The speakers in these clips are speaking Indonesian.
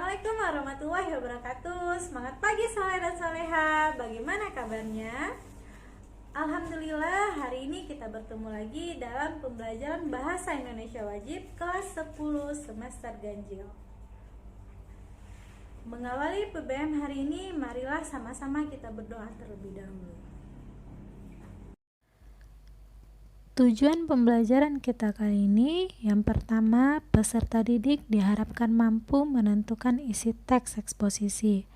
Assalamualaikum warahmatullahi wabarakatuh. Semangat pagi soleh dan soleha. Bagaimana kabarnya? Alhamdulillah, hari ini kita bertemu lagi dalam pembelajaran Bahasa Indonesia Wajib kelas 10 semester ganjil. Mengawali PBM hari ini, marilah sama-sama kita berdoa terlebih dahulu. Tujuan pembelajaran kita kali ini, yang pertama, peserta didik diharapkan mampu menentukan isi teks eksposisi.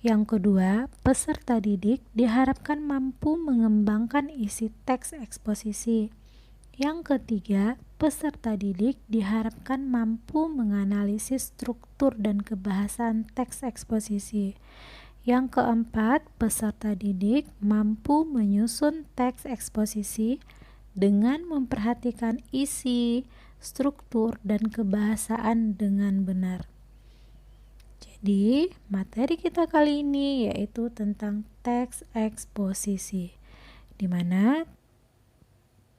Yang kedua, peserta didik diharapkan mampu mengembangkan isi teks eksposisi. Yang ketiga, peserta didik diharapkan mampu menganalisis struktur dan kebahasaan teks eksposisi. Yang keempat, peserta didik mampu menyusun teks eksposisi dengan memperhatikan isi, struktur, dan kebahasaan dengan benar. Jadi, materi kita kali ini yaitu tentang teks eksposisi, di mana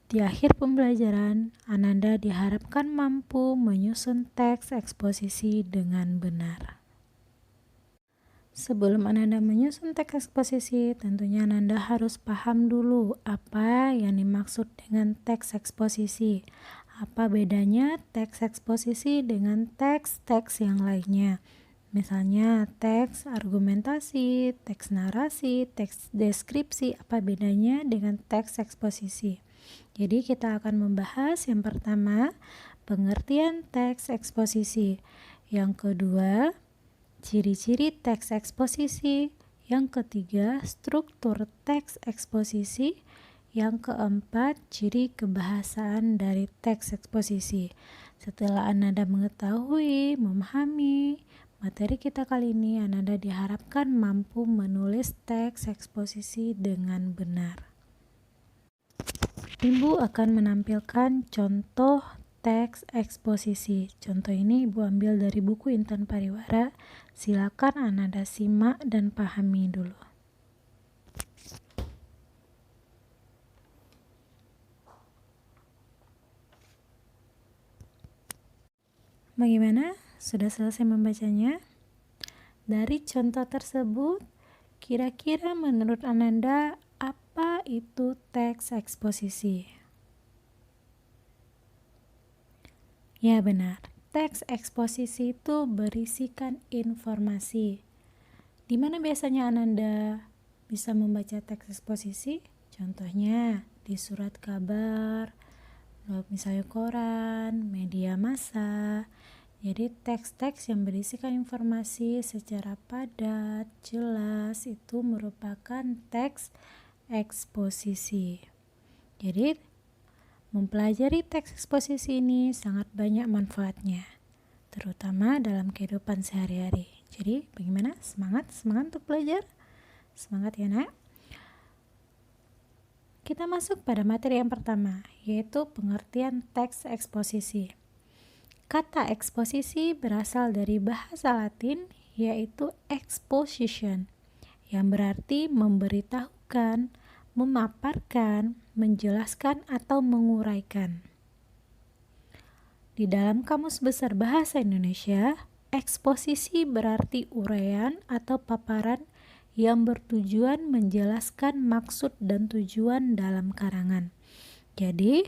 di akhir pembelajaran Ananda diharapkan mampu menyusun teks eksposisi dengan benar. Sebelum Ananda menyusun teks eksposisi, tentunya Ananda harus paham dulu apa yang dimaksud dengan teks eksposisi. Apa bedanya teks eksposisi dengan teks-teks yang lainnya? Misalnya teks argumentasi, teks narasi, teks deskripsi, apa bedanya dengan teks eksposisi? Jadi kita akan membahas yang pertama, pengertian teks eksposisi. Yang kedua, ciri-ciri teks eksposisi. Yang ketiga, struktur teks eksposisi. Yang keempat, ciri kebahasaan dari teks eksposisi. Setelah Ananda mengetahui, memahami materi kita kali ini, Ananda diharapkan mampu menulis teks eksposisi dengan benar. Ibu akan menampilkan contoh teks eksposisi. Contoh ini Ibu ambil dari buku Intan Pariwara. Silakan Ananda simak dan pahami dulu. Bagaimana? Sudah selesai membacanya? Dari contoh tersebut, kira-kira menurut Ananda apa itu teks eksposisi? Ya benar, teks eksposisi itu berisikan informasi. Di mana biasanya Ananda bisa membaca teks eksposisi? Contohnya di surat kabar, misalnya koran, media massa. Jadi teks-teks yang berisikan informasi secara padat, jelas, itu merupakan teks eksposisi. Jadi mempelajari teks eksposisi ini sangat banyak manfaatnya, terutama dalam kehidupan sehari-hari. Jadi bagaimana? Semangat untuk belajar? Semangat ya nak? Kita masuk pada materi yang pertama, yaitu pengertian teks eksposisi. Kata eksposisi berasal dari bahasa Latin, yaitu exposition, yang berarti memberitahukan, memaparkan, menjelaskan, atau menguraikan. Di dalam Kamus Besar Bahasa Indonesia, eksposisi berarti uraian atau paparan yang bertujuan menjelaskan maksud dan tujuan dalam karangan. Jadi,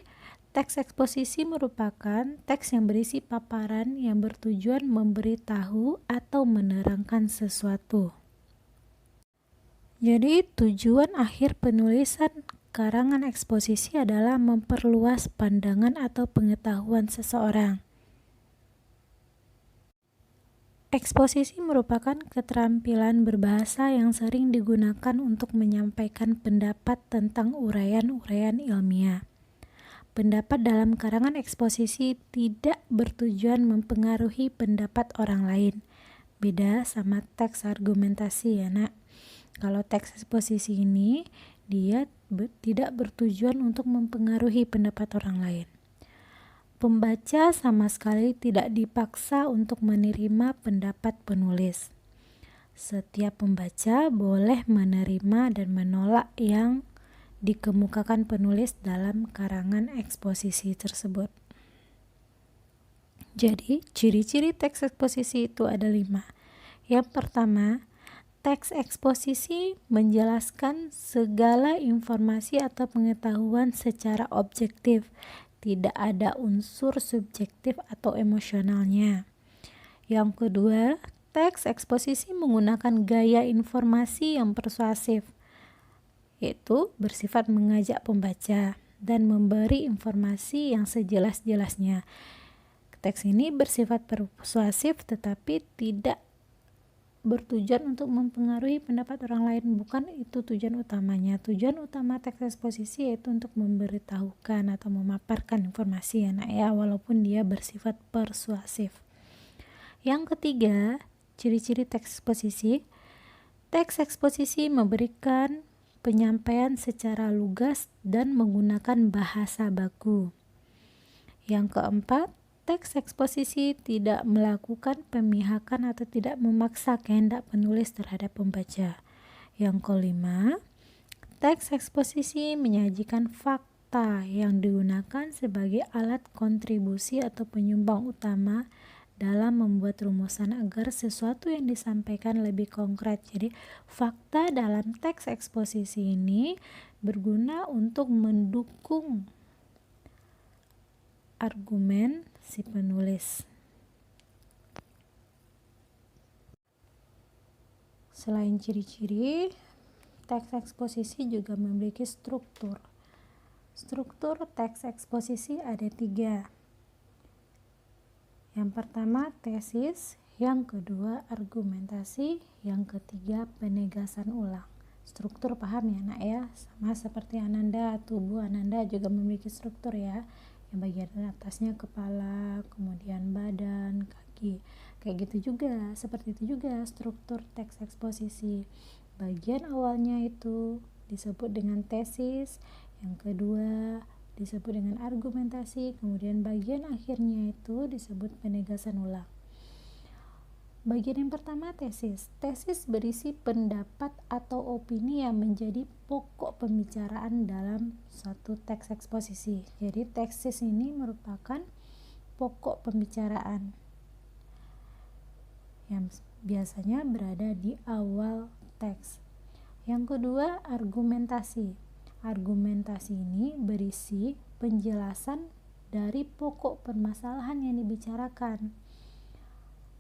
teks eksposisi merupakan teks yang berisi paparan yang bertujuan memberitahu atau menerangkan sesuatu. Jadi, tujuan akhir penulisan karangan eksposisi adalah memperluas pandangan atau pengetahuan seseorang. Eksposisi merupakan keterampilan berbahasa yang sering digunakan untuk menyampaikan pendapat tentang uraian-uraian ilmiah. Pendapat dalam karangan eksposisi tidak bertujuan mempengaruhi pendapat orang lain. Beda sama teks argumentasi ya nak. Kalau teks eksposisi ini, dia tidak bertujuan untuk mempengaruhi pendapat orang lain. Pembaca sama sekali tidak dipaksa untuk menerima pendapat penulis. Setiap pembaca boleh menerima dan menolak yang dikemukakan penulis dalam karangan eksposisi tersebut. Jadi, ciri-ciri teks eksposisi itu ada 5. Yang pertama, teks eksposisi menjelaskan segala informasi atau pengetahuan secara objektif, tidak ada unsur subjektif atau emosionalnya. Yang kedua, teks eksposisi menggunakan gaya informasi yang persuasif, yaitu bersifat mengajak pembaca dan memberi informasi yang sejelas-jelasnya. Teks ini bersifat persuasif tetapi tidak bertujuan untuk mempengaruhi pendapat orang lain, bukan itu tujuan utamanya. Tujuan utama teks eksposisi yaitu untuk memberitahukan atau memaparkan informasi walaupun dia bersifat persuasif. Yang ketiga, ciri-ciri teks eksposisi. Teks eksposisi memberikan penyampaian secara lugas dan menggunakan bahasa baku. Yang keempat, teks eksposisi tidak melakukan pemihakan atau tidak memaksa kehendak penulis terhadap pembaca. Yang kelima, teks eksposisi menyajikan fakta yang digunakan sebagai alat kontribusi atau penyumbang utama dalam membuat rumusan agar sesuatu yang disampaikan lebih konkret. Jadi, fakta dalam teks eksposisi ini berguna untuk mendukung argumen si penulis. Selain ciri-ciri, teks eksposisi juga memiliki struktur. Struktur teks eksposisi ada 3. Yang pertama tesis, yang kedua argumentasi, yang ketiga penegasan ulang. Struktur paham ya nak ya, sama seperti Ananda, tubuh Ananda juga memiliki struktur ya. Yang bagian atasnya kepala, kemudian badan, kaki, kayak gitu juga. Seperti itu juga struktur teks eksposisi. Bagian awalnya itu disebut dengan tesis, yang kedua disebut dengan argumentasi, kemudian bagian akhirnya itu disebut penegasan ulang. Bagian yang pertama tesis. Tesis berisi pendapat atau opini yang menjadi pokok pembicaraan dalam suatu teks eksposisi. Jadi tesis ini merupakan pokok pembicaraan yang biasanya berada di awal teks. Yang kedua, argumentasi. Argumentasi ini berisi penjelasan dari pokok permasalahan yang dibicarakan.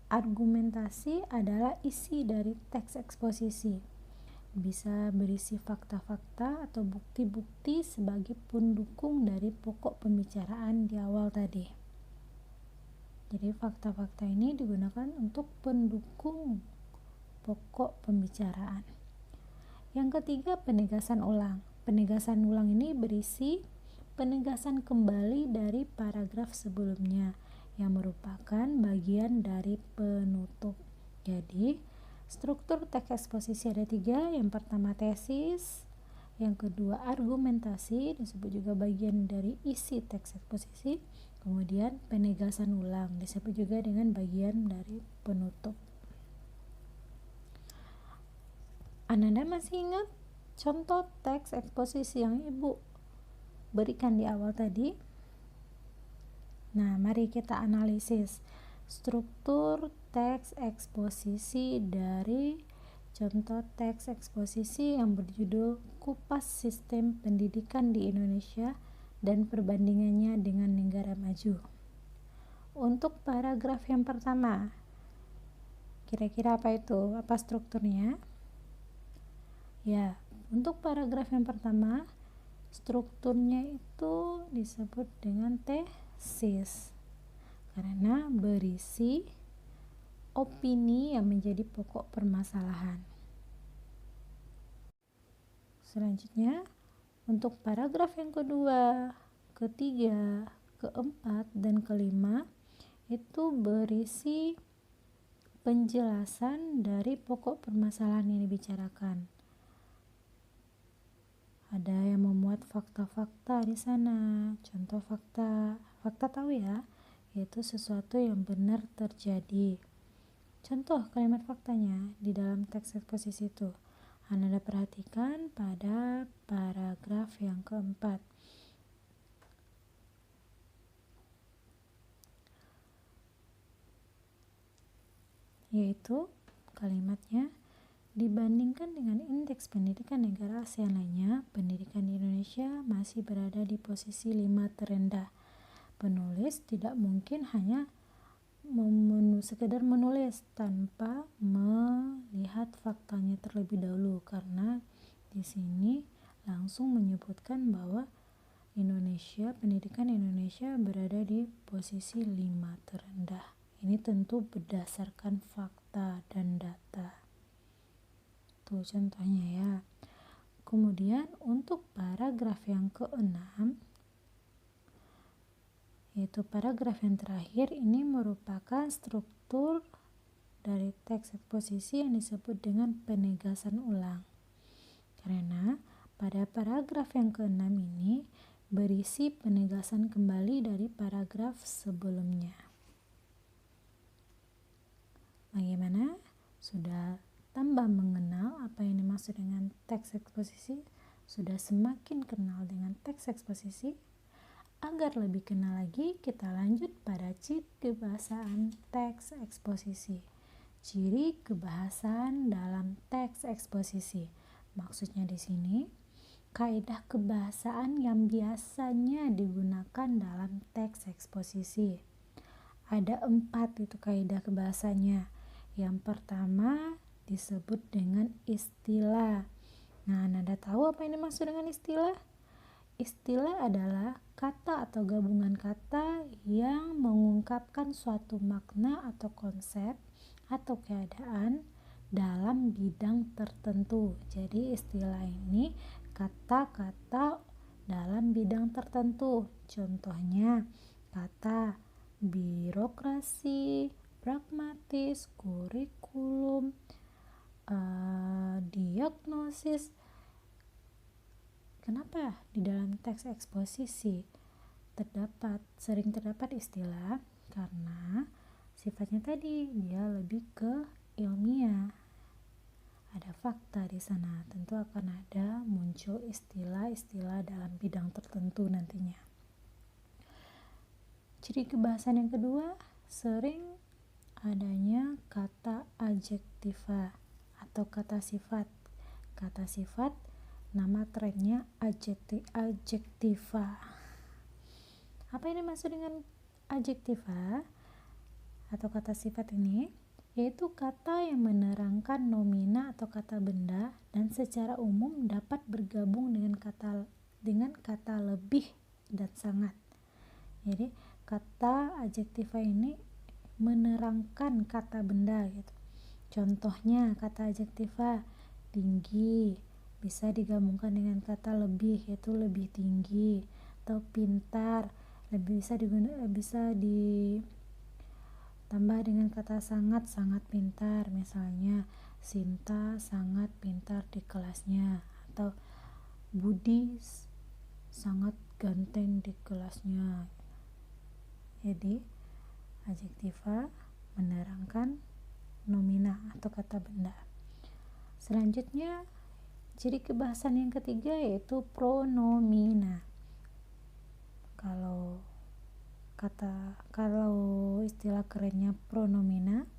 Argumentasi adalah isi dari teks eksposisi. Bisa berisi fakta-fakta atau bukti-bukti sebagai pendukung dari pokok pembicaraan di awal tadi. Jadi fakta-fakta ini digunakan untuk pendukung pokok pembicaraan. Yang ketiga, penegasan ulang. Penegasan ulang ini berisi penegasan kembali dari paragraf sebelumnya yang merupakan bagian dari penutup. Jadi, struktur teks eksposisi ada 3. Yang pertama tesis, yang kedua argumentasi, disebut juga bagian dari isi teks eksposisi, kemudian penegasan ulang, disebut juga dengan bagian dari penutup. Ananda masih ingat contoh teks eksposisi yang Ibu berikan di awal tadi? Nah, mari kita analisis struktur teks eksposisi dari contoh teks eksposisi yang berjudul Kupas Sistem Pendidikan di Indonesia dan Perbandingannya dengan Negara Maju. Untuk paragraf yang pertama, kira-kira apa itu? Apa strukturnya? Ya, untuk paragraf yang pertama, strukturnya itu disebut dengan tesis karena berisi opini yang menjadi pokok permasalahan. Selanjutnya, untuk paragraf yang kedua, ketiga, keempat, dan kelima itu berisi penjelasan dari pokok permasalahan yang dibicarakan. Ada yang memuat fakta-fakta di sana. Contoh fakta tahu ya, yaitu sesuatu yang benar terjadi. Contoh kalimat faktanya di dalam teks eksposisi itu. Anda perhatikan pada paragraf yang keempat. Yaitu kalimatnya, dibandingkan dengan indeks pendidikan negara ASEAN lainnya, pendidikan di Indonesia masih berada di posisi 5 terendah. Penulis tidak mungkin hanya sekedar menulis tanpa melihat faktanya terlebih dahulu, karena di sini langsung menyebutkan bahwa pendidikan Indonesia berada di posisi 5 terendah. Ini tentu berdasarkan fakta dan data. Tuh contohnya ya. Kemudian untuk paragraf yang ke-6, yaitu paragraf yang terakhir, ini merupakan struktur dari teks eksposisi yang disebut dengan penegasan ulang. Karena pada paragraf yang ke-6 ini berisi penegasan kembali dari paragraf sebelumnya. Bagaimana? Sudah tambah mengenal apa yang dimaksud dengan teks eksposisi? Sudah semakin kenal dengan teks eksposisi? Agar lebih kenal lagi, kita lanjut pada ciri kebahasaan teks eksposisi. Ciri kebahasaan dalam teks eksposisi. Maksudnya di sini, kaidah kebahasaan yang biasanya digunakan dalam teks eksposisi. Ada 4 itu kaidah kebahasanya. Yang pertama disebut dengan istilah. Nah, Anda tahu apa yang dimaksud dengan istilah? Istilah adalah kata atau gabungan kata yang mengungkapkan suatu makna atau konsep atau keadaan dalam bidang tertentu. Jadi istilah ini kata-kata dalam bidang tertentu. Contohnya kata birokrasi, pragmatis, kurikulum, diagnosis. Kenapa di dalam teks eksposisi sering terdapat istilah? Karena sifatnya tadi dia lebih ke ilmiah. Ada fakta di sana, tentu akan ada muncul istilah-istilah dalam bidang tertentu nantinya. Ciri kebahasan yang kedua, sering adanya kata adjektiva atau kata sifat. Kata sifat nama trennya adjektiva. Apa yang dimaksud dengan adjektiva atau kata sifat ini? Yaitu kata yang menerangkan nomina atau kata benda dan secara umum dapat bergabung dengan kata lebih dan sangat. Jadi kata adjektiva ini menerangkan kata benda gitu. Contohnya kata adjektiva tinggi bisa digabungkan dengan kata lebih, yaitu lebih tinggi, atau pintar bisa ditambah dengan kata sangat pintar, misalnya Sinta sangat pintar di kelasnya, atau Budi sangat ganteng di kelasnya. Jadi adjektiva menerangkan nomina atau kata benda. Selanjutnya ciri kebahasan yang ketiga yaitu pronomina. Kalau istilah kerennya pronomina,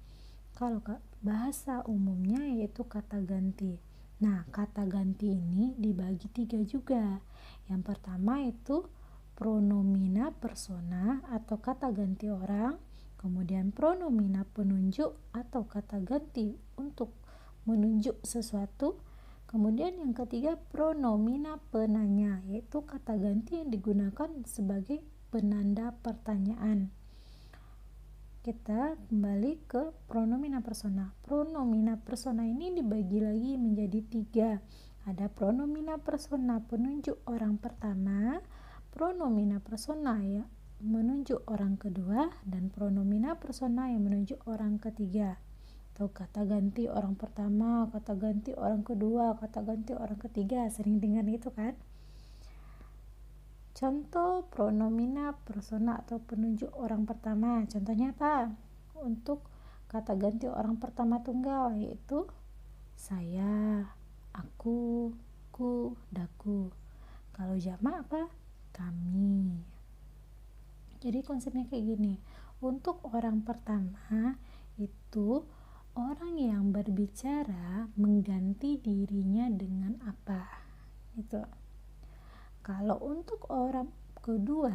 kalau bahasa umumnya yaitu kata ganti. Nah, kata ganti ini dibagi 3 juga. Yang pertama itu pronomina persona atau kata ganti orang, kemudian pronomina penunjuk atau kata ganti untuk menunjuk sesuatu. Kemudian yang ketiga pronomina penanya, yaitu kata ganti yang digunakan sebagai penanda pertanyaan. Kita kembali ke pronomina persona. Pronomina persona ini dibagi lagi menjadi 3. Ada pronomina persona penunjuk orang pertama, pronomina persona yang menunjuk orang kedua, dan pronomina persona yang menunjuk orang ketiga. Kata ganti orang pertama, kata ganti orang kedua, kata ganti orang ketiga, sering dengar itu kan? Contoh pronomina persona atau penunjuk orang pertama, contohnya apa? Untuk kata ganti orang pertama tunggal, yaitu saya, aku, ku, daku. Kalau jamak apa? Kami. Jadi konsepnya kayak gini. Untuk orang pertama itu orang yang berbicara mengganti dirinya dengan apa? Itu. Kalau untuk orang kedua,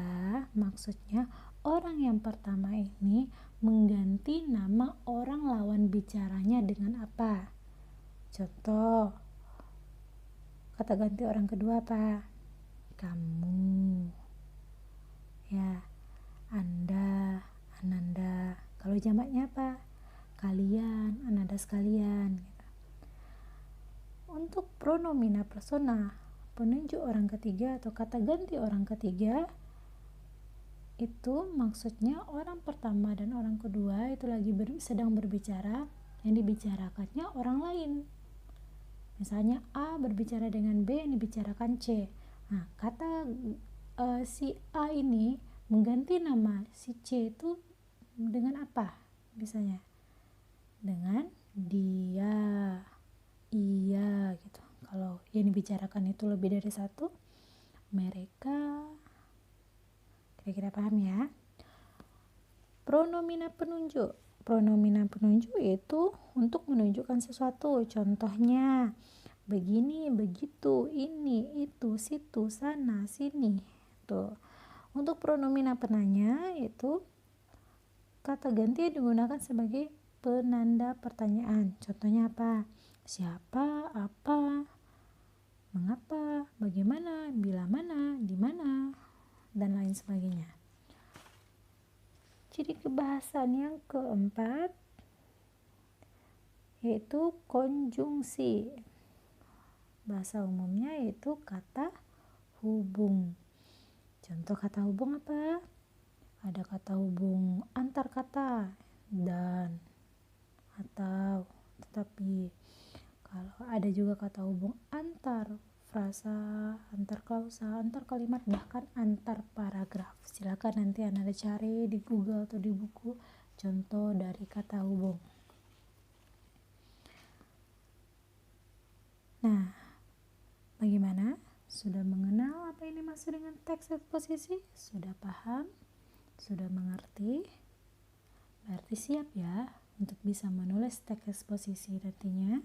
maksudnya orang yang pertama ini mengganti nama orang lawan bicaranya dengan apa? Contoh, kata ganti orang kedua apa? Kamu, ya, Anda, Ananda. Kalau jamaknya apa? Kalian, Ananda sekalian. Untuk pronomina persona, penunjuk orang ketiga atau kata ganti orang ketiga, itu maksudnya orang pertama dan orang kedua itu lagi sedang berbicara, yang dibicarakannya orang lain. Misalnya A berbicara dengan B, yang dibicarakan C. Nah, kata si A ini mengganti nama si C itu dengan apa? Misalnya dengan dia, iya gitu. Kalau yang dibicarakan itu lebih dari satu, mereka. Kira-kira paham ya? Pronomina penunjuk. Pronomina penunjuk itu untuk menunjukkan sesuatu. Contohnya begini, begitu, ini, itu, situ, sana, sini. Tuh. Untuk pronomina penanya itu kata ganti digunakan sebagai penanda pertanyaan. Contohnya apa? Siapa, apa, mengapa, bagaimana, bila mana, di mana, dan lain sebagainya. Ciri kebahasan yang keempat yaitu konjungsi. Bahasa umumnya yaitu kata hubung. Contoh kata hubung apa? Ada kata hubung antar kata, dan, atau, tetapi. Kalau ada juga kata hubung antar frasa, antar klausa, antar kalimat, bahkan antar paragraf. Silakan nanti Anda cari di Google atau di buku contoh dari kata hubung. Nah, bagaimana? Sudah mengenal apa ini maksud dengan teks eksposisi? Sudah paham? Sudah mengerti? Berarti siap ya untuk bisa menulis teks eksposisi nantinya.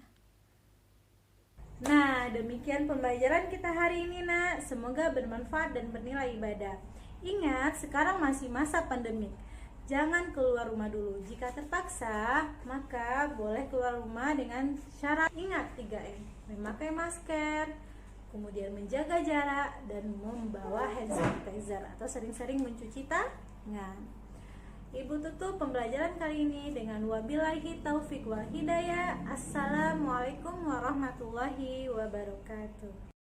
Nah, demikian pembelajaran kita hari ini, Nak. Semoga bermanfaat dan bernilai ibadah. Ingat, sekarang masih masa pandemik. Jangan keluar rumah dulu. Jika terpaksa, maka boleh keluar rumah dengan syarat ingat 3M. Memakai masker, kemudian menjaga jarak, dan membawa hand sanitizer atau sering-sering mencuci tangan. Ibu tutup pembelajaran kali ini dengan wabillahi taufik wal hidayah. Assalamualaikum warahmatullahi wabarakatuh.